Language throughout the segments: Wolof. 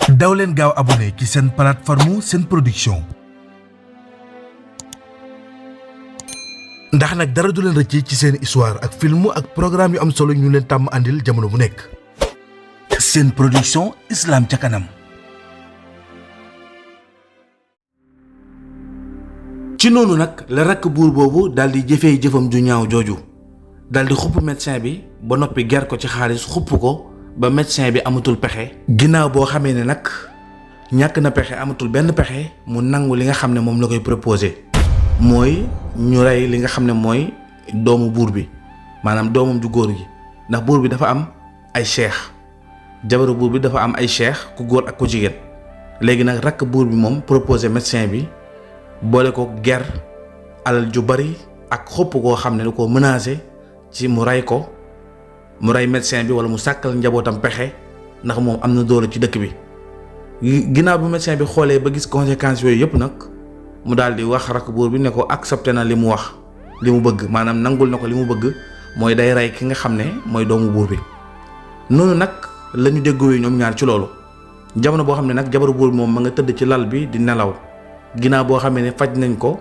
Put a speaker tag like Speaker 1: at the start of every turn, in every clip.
Speaker 1: daw leen gaaw abonné ci seen plateforme Sen Production ndax nag dara du leen rëcc ci seen histoire ak film ak programme yu am solo ñu leen tàmm andil jamono bu nekk. Sen Production, Islam ca kanam. ci noonu nag la rakk buur boobu daal di jëfee jëfam ju ñaaw jooju daal di xupp médecin bi ba noppi ger ko ci xaalis xupp ko ba médecin bi amatul pexe. ginnaaw boo xamee ne nag ñàkk na pexe amatul benn pexe mu nangu li nga xam ne moom la koy proposé mooy ñu rey li nga xam ne mooy doomu buur bi maanaam doomam ju góor gi ndax buur bi dafa am ay cheikh jabaru buur bi dafa am ay cheikh ku góor ak ku jigéen léegi nag rakk buur bi moom proposé médecin bi boole ko ger alal ju bari ak xopp koo xam ne da koo menacé ci mu rey ko mu rey médecin bi wala mu sàkkal njabootam pexe ndax moom am na doole ci dëkk bi. ginnaaw bi médecin bi xoolee ba gis conséquences yooyu yëpp nag mu daal di wax rakk buur bi ne ko accepté na li mu wax li mu bëgg maanaam nangul na ko li mu bëgg mooy day rey ki nga xam ne mooy doomu buur bi. noonu nag la ñu déggoo ñoom ñaar ci loolu jamono boo xam ne nag jabaru buur bi moom ma nga tëdd ci lal bi di nelaw ginnaaw boo xamee ne faj nañ ko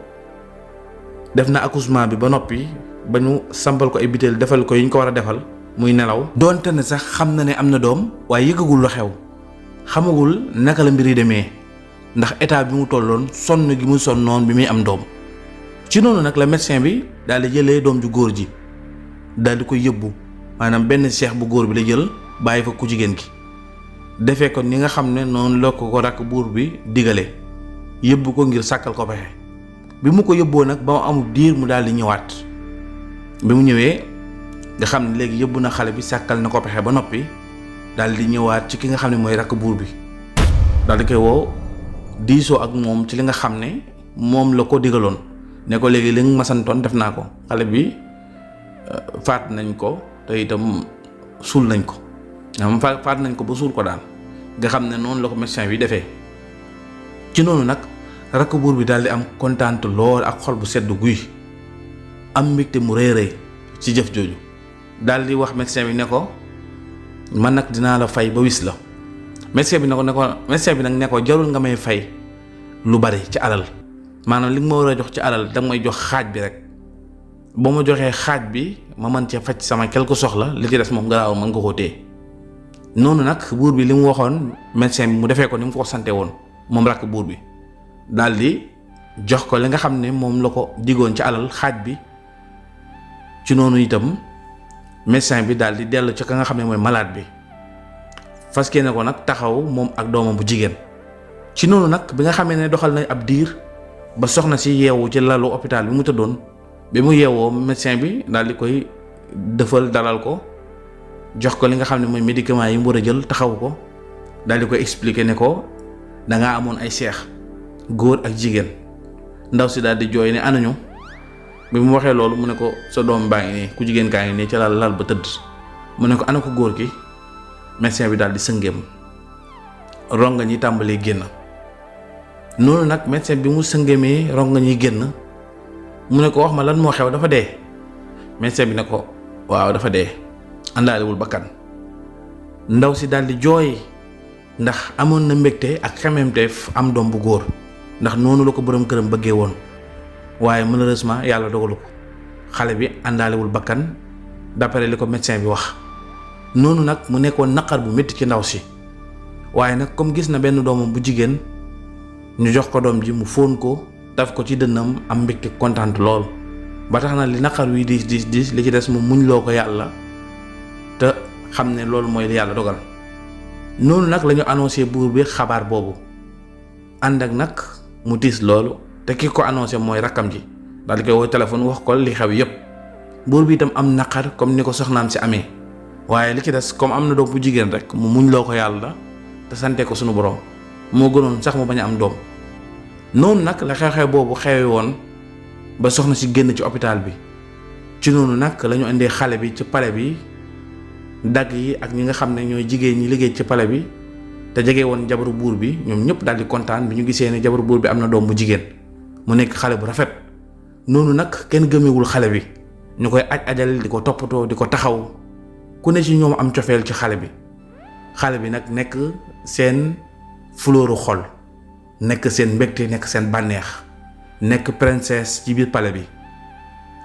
Speaker 1: def na accouchement bi ba noppi ba ñu sampal ko ay biteel defal ko yi ñu ko war a defal muy nelaw. doonte ne sax xam na ne am na doom waaye yëgagul lu xew xamagul naka la mbir yi demee ndax état bi mu tolloon sonn gi mu sonnoon bi muy am doom. ci noonu nag la médecin bi daal di jëlee doom ju góor ji daal di koy yëbbu maanaam benn cheikh bu góor bi la jël bàyyi fa ku jigéen gi defee ko ni nga xam ne noonu la ko rakk buur bi digale yëbbu ko ngir sàkkal ko pexe. bi mu ko yóbboo nag ba mu amul diir mu daal di ñëwaat bi mu ñëwee nga xam ne léegi yóbbu na xale bi sàkkal na ko pexe ba noppi daal di ñëwaat ci ki nga xam ne mooy rakk buur bi daal di koy woo diisoo ak moom ci li nga xam ne moom la ko digaloon ne ko léegi li nga ma santoon def naa ko xale bi faat nañ ko te itam suul nañ ko faat nañ ko ba suul ko daal nga xam ne noonu la ko médecin bi defee. ci noonu nag rakk buur bi daal di am kontaan lool ak xol bu sedd guy am mbégte mu rëy rëy ci jëf jooju daal di wax médecin bi ne ko man nag dinaa la fay ba wis la. médecin bi nag ne ko jarul nga may fay lu bari ci alal maanaam li nga ma war a jox ci alal danga may jox xaaj bi rek boo ma joxee xaaj bi ma mën cee faj sama quelque soxla li ci des moom garaaw mën nga koo téye. noonu nag buur bi li mu waxoon médecin bi mu defee ko ni mu ko sante woon moom rakk buur bi daal di jox ko li nga xam ne moom la ko digoon ci alal xaaj bi. ci noonu itam médecin bi daal di dellu ci ka nga xam ne mooy malade bi fas yéene ko nag taxaw moom ak doomam bu jigéen. ci noonu nag bi nga xamee ne doxal nañ ab diir ba soxna si yeewu ci lalu hôpital bi mu tëddoon bi mu yeewoo médecin bi daal di koy dëfal dalal ko jox ko li nga xam ne mooy médicament yi mu war a jël taxaw ko daal di koy expliquer ne ko dangaa amoon ay seex góor ak jigéen. ndaw si daal di jooy ne anañu bi mu waxee loolu mu ne ko sa doom baa ngi nii ku jigéen kaa ngi nii ca lal ba tëdd mu ne ko ana ko góor ki médecin bi daal di sëngeem ronga ñi tàmbalee génn. noonu nag médecin bi mu sëngeemee ronga ñi génn mu ne ko wax ma lan moo xew dafa dee. médecin bi ne ko waaw dafa dee àndaalewul bakkan. ndaw si daal di jooy ndax amoon na mbégte ak xememteef am doom bu góor ndax noonu la ko borom këram bëggee woon waaye malheureusement yàlla dogalu ko xale bi àndaalewul bakkan d'après li ko médecin bi wax. noonu nag mu nekkoon naqar bu métti ci ndaw si waaye nag comme gis na benn doomam bu jigéen ñu jox ko doom ji mu fóon ko daf ko ci dënnam am mbégte kontaan lool ba tax na li naqar wi diis li ci des mu muñ loo ko yàlla te xam ne loolu mooy li yàlla dogal. noonu nag la ñu annoncé buur bi xabaar boobu ànd ak nag mu tiis loolu te ki ko annoncé mooy rakkam ji daal di koy woo téléphone wax ko li xew yépp. buur bi itam am naqar comme ni ko soxnaam si amee waaye li ci des comme am na doom bu jigéen rek mu muñ loo ko yàlla te sante ko sunu borom moo gënoon sax mu bañ a am doom. noonu nag la xew-xew boobu xewe woon ba soxna si génn ci hôpital bi. ci noonu nag la ñu indee xale bi ci palais bi dagg yi ak ñi nga xam ne ñooy jigéen ñi liggéey ci palais bi te jege woon jabaru buur bi ñoom ñëpp daal di kontaan bi ñu gisee ne jabaru buur bi am na doom bu jigéen mu nekk xale bu rafet. noonu nag kenn gëmewul xale bi ñu koy ajal di ko toppatoo di ko taxaw ku ne ci ñoom am cofeel ci xale bi. xale bi nag nekk seen flooru xol, nekk seen mbégte, nekk seen bànneex, nekk princesse ci biir palais bi.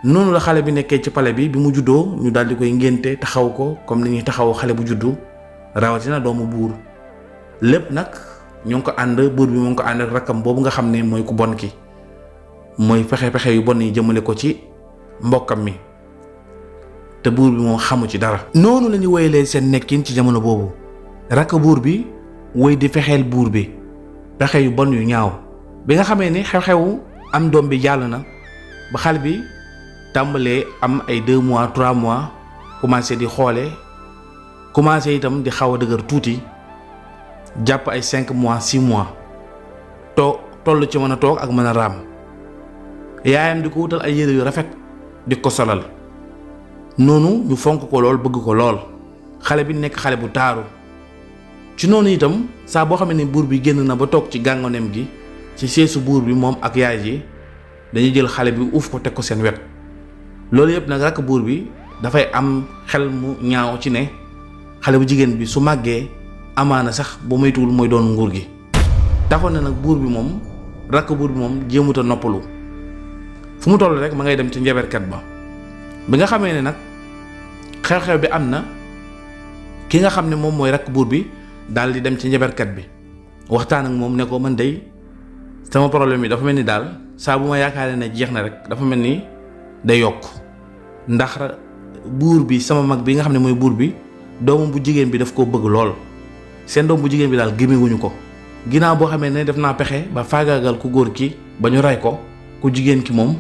Speaker 1: noonu la xale bi nekkee ci palais bi mu juddoo ñu daal di koy ngénte taxaw ko comme ni ñuy taxaw xale bu juddu rawatina doomu buur. lépp nag ñu ngi ko ànd, buur bi mu ngi ko ànd ak rakkam boobu nga xam ne mooy ku bon ki, mooy pexe yu bon yi jëmale ko ci mbokkam mi, te buur bi moom xamu ci dara. noonu la ñu woyalee seen nekkin ci jamono boobu. rakk buur bi woy di fexeel buur bi pexe yu bon yu ñaaw. bi nga xamee ni xew-xewu am doom bi jàll na ba xale bi tàmbalee am ay 2 mois 3 mois, commencé di xoole, commencé itam di xaw a dëgër tuuti, jàpp ay 5 mois 6 mois toll ci mën a toog ak mën a raam. yaayam di ko wutal ay yére yu rafet di ko solal. noonu ñu fonk ko lool, bëgg ko lool. xale bi nekk xale bu taaru. ci noonu itam saa boo xam ne buur bi génn na ba toog ci gàngoneem gi ci seesu buur bi, moom ak yaay ji dañuy jël xale bi uuf ko teg ko seen wet. loolu yëpp nag rakk buur bi dafay am xel mu ñaaw ci ne xale bu jigéen bi su màggee amaana sax ba moytuwul mooy doon nguur gi. taxoon na nag buur bi moom, rakk buur bi moom jéemuta noppalu. fu mu toll rek ma ngay dem ci njaberkat ba. bi nga xamee ne nag xew-xew bi am na, ki nga xam ne moom mooy rakk buur bi daal di dem ci njaberkat bi waxtaan ak moom ne ko man day sama problème yi dafa mel ni daal saa bu ma yaakaaree ne jeex na rek dafa mel ni day yokk. ndax buur bi sama mag bi nga xam ne mooy buur bi doomam bu jigéen bi daf koo bëgg lool. seen doom bu jigéen bi daal gémmewuñu ko. ginnaaw boo xamee ne def naa pexe ba faagaagal ku góor ki ba ñu rey ko, ku jigéen ki moom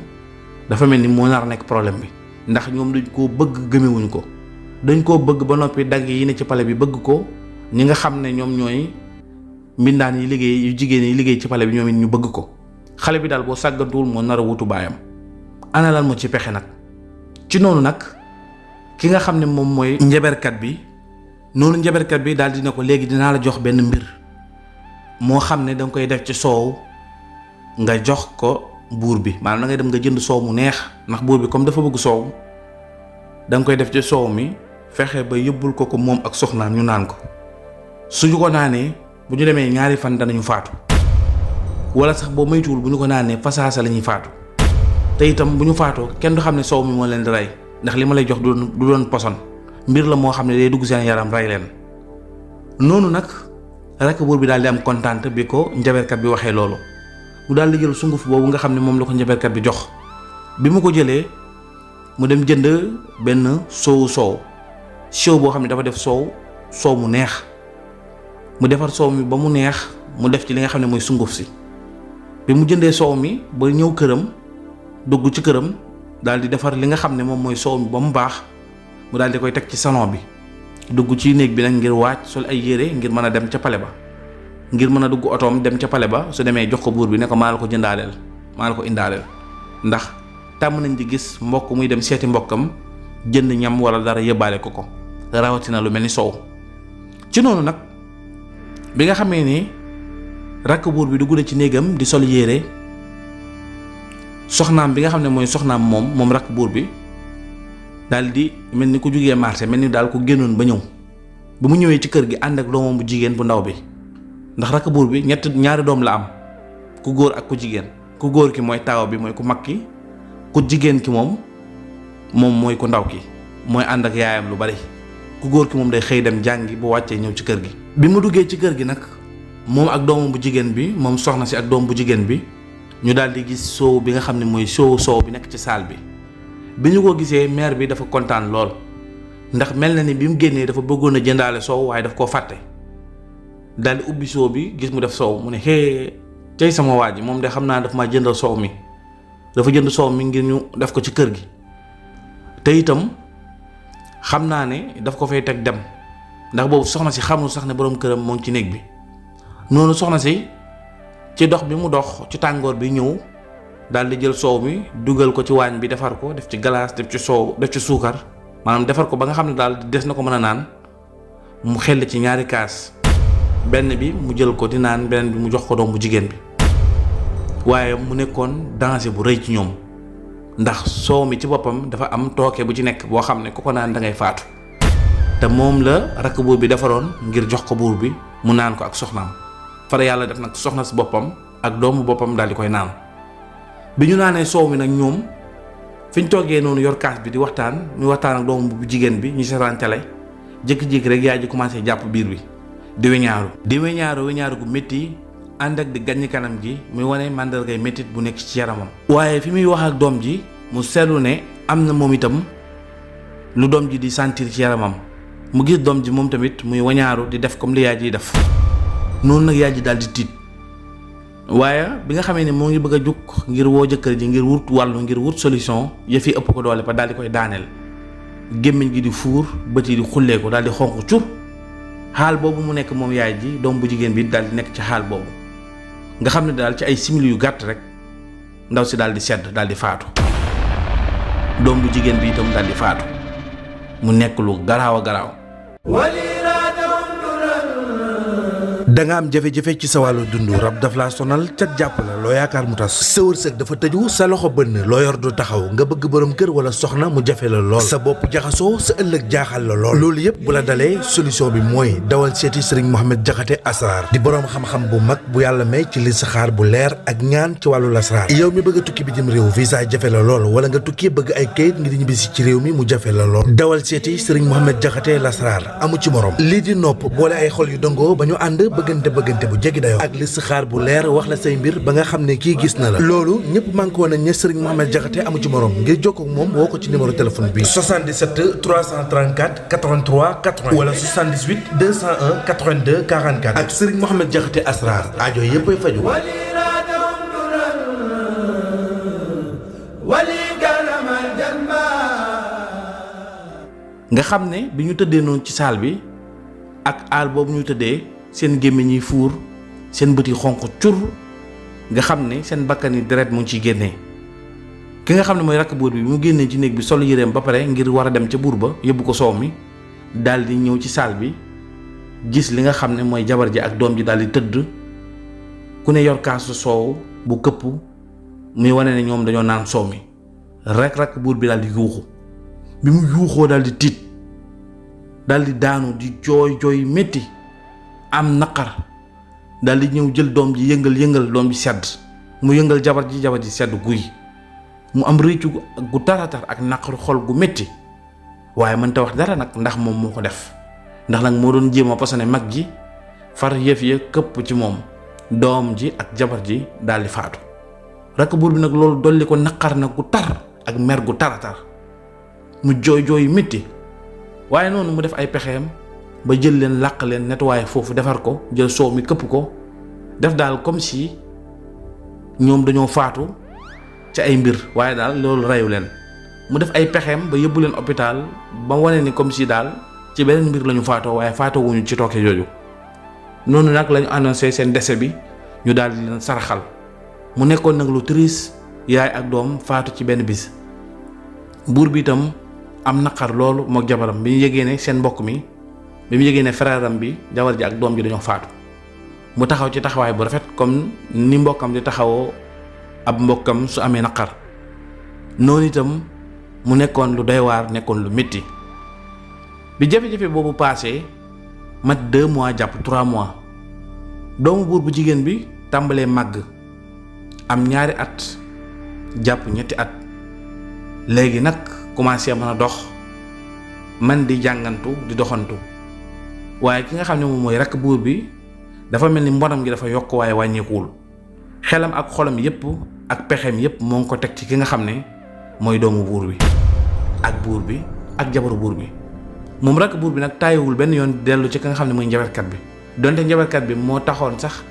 Speaker 1: dafa mel ni moo nar nekk problème bi. ndax ñoom dañ koo bëgg, gëmewuñu ko. dañ koo bëgg ba noppi dagg yi ne ci palais bi bëgg ko, ñi nga xam ne ñoom ñooy mbindaan yi liggéey yu jigéen yi liggéey ci palais bi ñoom it ñu bëgg ko. xale bi daal boo sàggantuwul moo nar a wutu baayam. ana lan moo ci pexe nag. ci noonu nag ki nga xam ne moom mooy njaberkat bi, noonu njaberkat bi daal dina ko léegi dinaa la jox benn mbir moo xam ne danga koy def ci soow nga jox ko buur bi. maanaam da ngay dem nga jënd soow mu neex, ndax buur bi comme dafa bëgg soow, danga koy def ci soow mi fexe ba yóbbul ko ko moom ak soxnaam ñu naan ko. suñu ko naanee bu ñu demee 2 fan danañu faatu, wala sax boo moytuwul bu ñu ko naanee fasaasa la ñuy faatu. te itam bu ñu faatoo kenn du xam ne soow mi moo leen di rey, ndax li ma lay jox du doon poson, mbir la moo xam ne day dugg seen yaram rey leen. noonu nag rakk buur bi daal di am kontaan bi ko njaberkat bi waxee loolu. mu daal di jël sunguf boobu nga xam ne moom la ko njaberkat bi jox. bi mu ko jëlee mu dem jënd benn soow boo xam ne dafa def soow mu neex. mu defar soow mi ba mu neex mu def ci li nga xam ne mooy sunguf si. bi mu jëndee soow mi ba ñëw këram, dugg ci këram daal di defar li nga xam ne moom mooy soow mi ba mu baax, mu daal di koy teg ci salon bi. dugg ci néeg bi nag ngir waaj sol ay yére ngir mën a dem ca pale ba, ngir mën a dugg otoom dem ca pale ba. su demee jox ko buur bi ne ko maa la ko jëndaaleel, maa la ko indaaleel. ndax tàmm nañ di gis mbokk muy dem seeti mbokkam jënd ñam wala dara yëbbaale ko rawatina lu mel ni soow. ci noonu nag bi nga xamee ni rakk buur bi dugg na ci néegam di sol yére, soxnaam bi nga xam ne mooy soxnaam moom rakk buur bi daal di mel ni ku jugee marché, mel ni daal ku génnoon ba ñëw. bi mu ñëwee ci kër gi ànd ak doomam bu jigéen bu ndaw bi, ndax rakk buur bi ñaari doom la am, ku góor ak ku jigéen. ku góor ki mooy taaw bi, mooy ku mag ki. ku jigéen ki moom mooy ku ndaw ki, mooy ànd ak yaayam lu bari. ku góor ki moom day xëy dem jàngi bu wàccee ñëw ci kër gi. bi mu duggee ci kër gi nag moom ak doomam bu jigéen bi, moom soxna si ak doom bu jigéen bi, ñu daal di gis soow bi nga xam ne mooy soow bi nekk ci saal bi. bi ñu ko gisee mère bi dafa kontaan lool, ndax mel na ni bi mu génnee dafa bëggoon a jëndaale soow waaye daf koo fàtte. daal di ubbi soow bi gis mu def soow, mu ne hee tey sama waa ji moom de xam naa daf maa jëndal soow mi, dafa jënd soow mi ngir ñu def ko ci kër gi. te itam xam naa ne daf ko fay teg dem, ndax boobu soxna si xamul sax ne boroom këram moo ngi ci néeg bi. noonu soxna si ci dox bi mu dox ci tàngoor bi ñëw daal di jël soow mi dugal ko ci waañ bi, defar ko, def ci galaas, def ci soow, def ci suukar, maanaam defar ko ba nga xam ne daal des na ko mën a naan. mu xel ci 2 kaas, benn bi mu jël ko di naan, beneen bi mu jox ko doom bu jigéen bi. waaye mu nekkoon danger bu rëy ci ñoom, ndax soow mi ci boppam dafa am tooke bu ci nekk boo xam ne ku ko naan da ngay faatu. te moom la rakk buur bi defaroon ngir jox ko buur bi mu naan ko ak soxnaam. far yàlla def nag soxna si boppam ak doomu boppam daal di koy naan. bi ñu naanee soow mi nag ñoom fi ñu toogee noonu yor kaas bi di waxtaan muy waxtaan ak doomu bu jigéen bi ñu seetaan télé jékki-jékki rek yaay ji commencé jàpp biir bi di weñaaru gu métti ànd ak di gàññi kanam gi muy wane màndargay méttit bu nekk ci yaramam. waaye fi muy wax ak doom ji mu seetlu ne am na moom itam lu doom ji di sentir ci yaramam mu gis doom ji moom tamit muy wañaaru di def comme li yaay ji def noonu nag yaay ji daal di tiit. waaye bi nga xamee ne moo ngi bëgg a jug ngir woo jëkkër ji ngir wut wàllu ngir wut solution yëf yi ëpp ko doole ba daal di koy daaneel gémmiñ gi di fuur bët yi di xulleeku daal di xonq cur xaal boobu mu nekk moom yaay ji doom bu jigéen bi daal di nekk ci xaal boobu nga xam ne daal ci ay simili yu gàtt rek ndaw si daal di sedd daal di faatu doom bu jigéen bi itam daal di faatu mu nekk lu garaaw a garaaw. da nga am jafe-jafe ci sa wàllu dund rab daf laa sonal cat jàpp la loo yaakaar mu tas sa wërsëg dafa tëju sa loxo bënn loo yor du taxaw nga bëgg borom kër wala soxna mu jafe la lool sa bopp jaxasoo sa ëllëg jaaxal la lool loolu yëpp bu la dalee solution bi mooy dawal seeti Serigne Mohamed Diakhaté Asrar di borom xam-xam bu mag bu yàlla may ci listixaar bu leer ak ñaan ci wàllu lasraar yow mi bëgg a tukki bitim réew visa jafe la lool wala nga tukki bëgg ay kayit ngir ñibbisi ci réew mi mu jafe la lool dawal seeti Serigne Mohamed Diakhaté Asrar amu ci morom lii di nopp boole ay xol yu dëngoo ba ñu ànd bëggante bu jéggi dayoo ak listixaar bu leer wax la say mbir ba nga xam ne kii gis na la loolu ñëpp manqué woon nañ ne Serigne Mohamed Diakhaté amu ci morom ngir jokkoo ak moom woo ko ci numéro téléphone bi 77 334 83 80 wala 78 201 82 44 ak Serigne Mohamed Diakhaté Asrar aajo yëpp ay faju nga xam ne bi ñu tëddee noonu ci saal bi ak aal boobu ñu tëddee seen gémmiñ yi fuur seen bët yi xonq cur nga xam ne seen bakkan yi deret mu ngi ciy génnee ki nga xam ne mooy rakk buur bi mu génnee ci néeg bi solu yéreem ba pare ngir war a dem ca buur ba yóbbu ko soow mi daal di ñëw ci saal bi gis li nga xam ne mooy jabar ji ak doom ji daal di tëdd ku ne yor kaasu soow bu këpp muy wane ne ñoom dañoo naan soow mi rek rakk buur bi daal di yuuxu bi mu yuuxoo daal di tiit daal di daanu di jooy métti am naqar daal di ñëw jël doom ji yëngal doom ji sedd mu yëngal jabar ji sedd guy mu am réccu gu taratar ak naqaru xol gu métti waaye mënta wax dara nag ndax moom moo ko def ndax nag moo doon jéem a posone mag ji far yëf ya këpp ci moom doom ji ak jabar ji daal di faatu rakk buur bi nag loolu dolli ko naqar nag gu tar ak mer gu taratar mu jooy métti waaye noonu mu def ay pexeem ba jël leen làq leen nettoyé foofu defar ko jël soow mi këpp ko def daal comme si ñoom dañoo faatu ci ay mbir waaye daal loolu reyu leen mu def ay pexeem ba yóbbu leen hôpital ba wane ni comme si daal ci beneen mbir lañu faatoo waaye faatoo wuñu ci tooke jooju noonu nag lañu annoncé seen décès bi ñu daal di leen saraxal mu nekkoon nag lu triste yaay ak doom faatu ci benn bis buur bi itam am naqar loolu mook jabaram bi ñu yëgee ne seen mbokk mi bi mu yëgee ne frère am bi jabar ji ak doom ji dañoo faatu mu taxaw ci taxawaay bu rafet comme ni mbokkam di taxawoo ab mbokkam su amee naqar noonu itam mu nekkoon lu doy waar nekkoon lu métti bi jafe-jafe boobu paasee mat 2 mois jàpp 3 mois doomu buur bu jigéen bi tàmbalee màgg am 2 at jàpp 3 at léegi nag commencé mën a dox man di jàngantu di doxantu waaye ki nga xam ne moom mooy rakk buur bi dafa mel ni mbonam gi dafa yokk waaye wàññeekuwul xelam ak xolam yépp ak pexeem yépp moo ngi ko teg ci ki nga xam ne mooy doomu buur bi ak buur bi ak jabaru buur bi moom rakk buur bi nag tàyyiwul benn yoon dellu ci ki nga xam ne mooy njabarkat bi donte njabarkat bi moo taxoon sax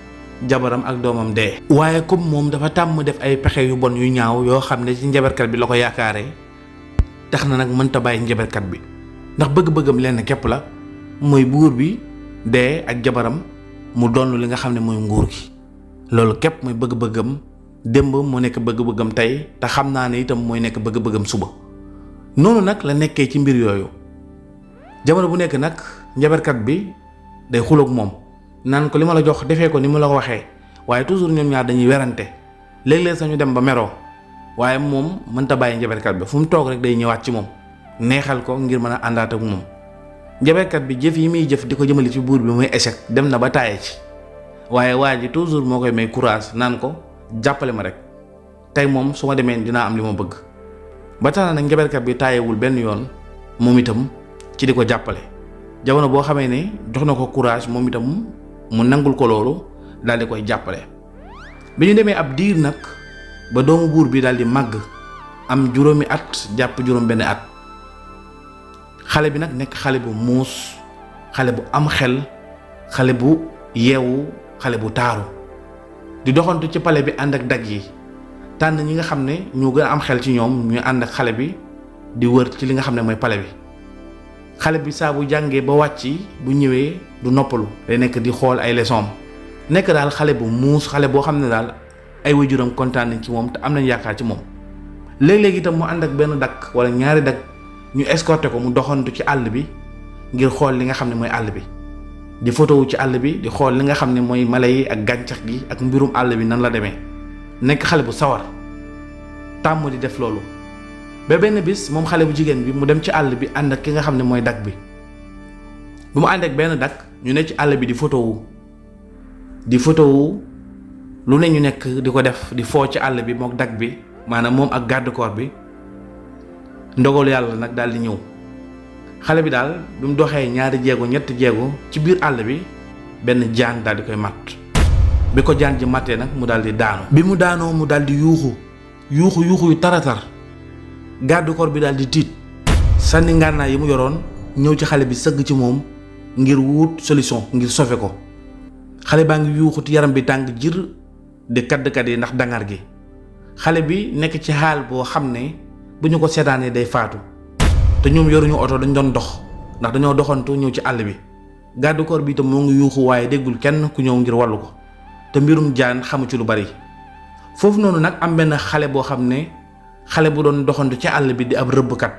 Speaker 1: jabaram ak doomam dee waaye comme moom dafa tàmm def ay pexe yu bon yu ñaaw yoo xam ne ci njabarkat bi la ko yaakaaree tax na nag mënta bàyyi njabarkat bi ndax bëgg-bëggam lenn képp la mooy buur bi dee ak jabaram mu donn li nga xam ne mooy nguur gi loolu képp mooy bëgg-bëggam démb moo nekk bëgg-bëggam tey te xam naa ne itam mooy nekk bëgg-bëggam suba noonu nag la nekkee ci mbir yooyu jamono bu nekk nag njabarkat bi day xuloog moom naan ko li ma la jox defee ko ni mu la ko waxee waaye toujours ñoom ñaar dañuy werante léeg-léeg sañu dem ba meroo waaye moom mënta bàyyi njabarkat bi fu mu toog rek day ñëwaat ci moom neexal ko ngir mën a àndaat ak moom njabarkat bi jëf yi muy jëf di ko jëmale ci buur bi muy échec dem na ba taaye ci waaye waa ji toujours moo koy may courage naan ko jàppale ma rek tey moom su ma demee dinaa am li ma bëgg. ba tax na nag njabarkat bi taayewul benn yoon moom itam ci di ko jàppale jamono boo xamee ne jox na ko courage moom itam mu nangul ko loolu daal di koy jàppale. bi ñu demee ab diir nag ba doomu buur bi daal di màgg am juróomi at jàpp juróom benn at xale bi nag nekk xale bu muus xale bu am xel xale bu yeewu xale bu taaru di doxantu ci pale bi ànd ak dag yi tànn ñi nga xam ne ñoo gën a am xel ci ñoom ñu ànd ak xale bi di wër ci li nga xam ne mooy pale bi. xale bi saa bu jàngee ba wàcc bu ñëwee du noppalu day nekk di xool ay leçons nekk daal xale bu muus xale boo xam ne daal ay waajuram kontaan nañ ci moom te am nañ yaakaar ci moom. léeg-léeg itam mu ànd ak benn dakk wala ñaari dakk ñu escorté ko mu doxantu ci àll bi ngir xool li nga xam ne mooy àll bi di photo ci àll bi di xool li nga xam ne mooy mala yi ak gàncax gi ak mbirum àll bi nan la demee nekk xale bu sawar tàmm di def loolu. ba benn bis moom xale bu jigéen bi mu dem ci àll bi ànd ak ki nga xam ne mooy dag bi bu mu ànd ak benn dag ñu ne ci àll bi di photo wu lu ne ñu nekk di ko def di foo ci àll bi mook dag bi maanaam moom ak garde corps bi. ndogalu yàlla nag daal di ñëw xale bi daal bi mu doxee ñaari jéego ñetti jéego ci biir àll bi benn jaan daal di koy matt bi ko jaan ji mattee nag mu daal di daanu. bi mu daanoo mu daal di yuuxu yu taratar garde corps bi daal di tiit sànni ngànnaay yi mu yoroon ñëw ci xale bi sëgg ci moom ngir wut solution ngir sauver ko. xale baa ngi yuuxu ci yaram bi tàng jir di kadd-kadd yi ndax dangar gi xale bi nekk ci xaal boo xam ne bu ñu ko seetaanee day faatu te ñoom yoruñu oto dañ doon dox ndax dañoo doxantu ñëw ci àll bi. garde corps bi itam moo ngi yuuxu waaye déggul kenn ku ñëw ngir wàllu ko te mbirum jaan xamu ci lu bari. foofu noonu nag am benn xale boo xam ne xale bu doon doxantu ci àll bi di ab rëbbkat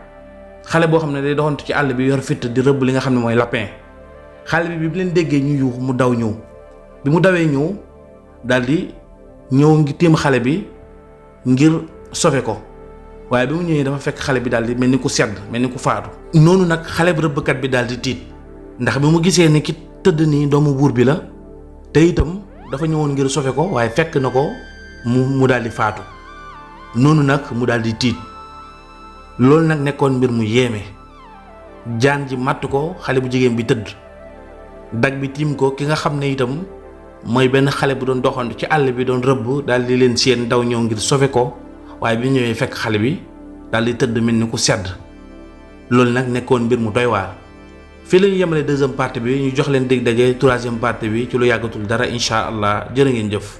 Speaker 1: xale boo xam ne day doxantu ci àll bi yor fitt di rëbb li nga xam ne mooy lapin. xale bi bi leen déggee ñu yuuxu mu daw ñëw bi mu dawee ñëw daldi ñëw ngi tiim xale bi ngir sauver ko waaye bi mu ñëwee dafa fekk xale bi daldi mel ni ku sedd mel ni ku faatu. noonu nag xale bu rëbbkat bi daldi tiit ndax bi mu gisee ni ki tëdd nii doomu buur bi la te itam dafa ñëwoon ngir sauver ko waaye fekk na ko mu daldi faatu. noonu nag mu daldi tiit loolu nag nekkoon mbir mu yéeme jaan ji matt ko xale bu jigéen bi tëdd dag bi tiim ko ki nga xam ne itam mooy benn xale bu doon doxantu ci àll bi doon rëbb daldi leen seen daw ñëw ngir sauver ko waaye bi ñëwee fekk xale bi daldi tëdd mel ni ku sedd. loolu nag nekkoon mbir mu doy waar. fii la ñu yemale deuxième partie bi ñu jox leen dig daje troisième partie bi ci lu yàggatul dara incha allah jërë ngeen jëf.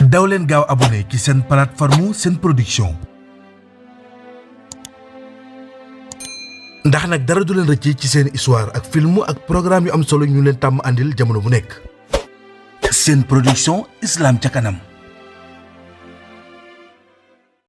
Speaker 2: daw leen gaaw abonné ci seen plateforme Sen Production ndax nag dara du leen rëcc ci seen histoire ak film ak programme yu am solo ñu leen tàmm àndil jamono bu nekk. Sen Production Islam ca kanam.